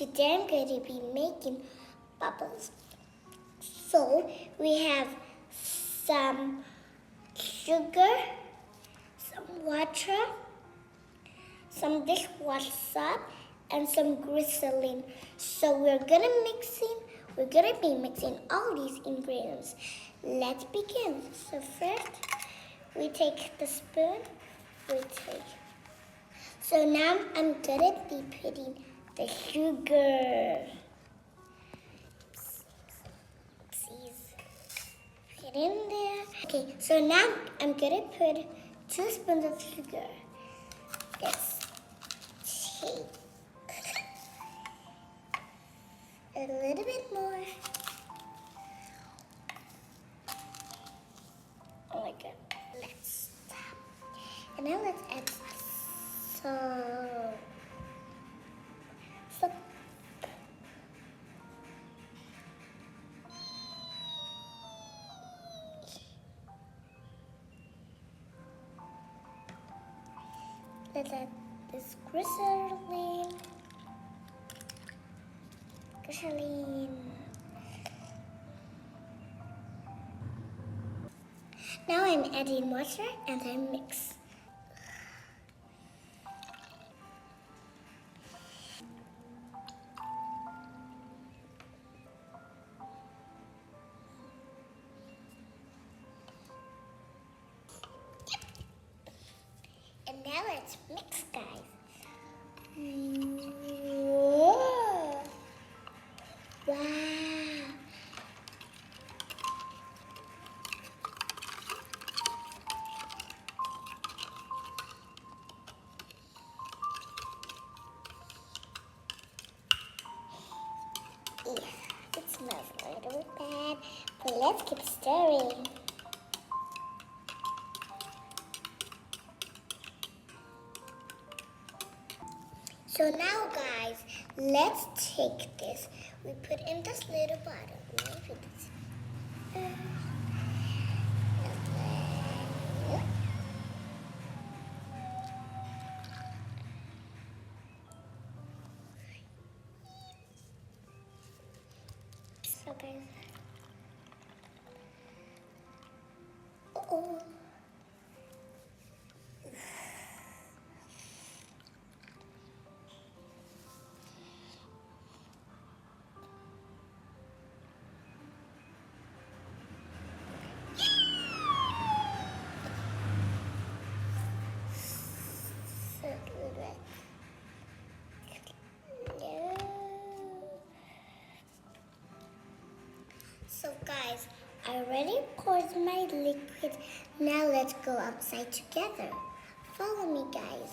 Today I'm going to be making bubbles. So we have some sugar, some water, some dishwasher soap, and some glycerin. So we're gonna be mixing all these ingredients. Let's begin. So first, we take the spoon. So now I'm gonna be putting the sugar. Put in there. Okay, so now I'm gonna put 2 spoons of sugar. Let's take a little bit more. Oh my god. Let's stop. And now let's add salt. Let's add this glycerin. Now I'm adding water and I mix. And now let's mix, guys. Whoa. Wow. Yeah, it smells a little bad, but let's keep stirring. So now, guys, let's take this. We put in this little bottle. So, guys. Oh. So guys, I already poured my liquid. Now let's go outside together. Follow me, guys.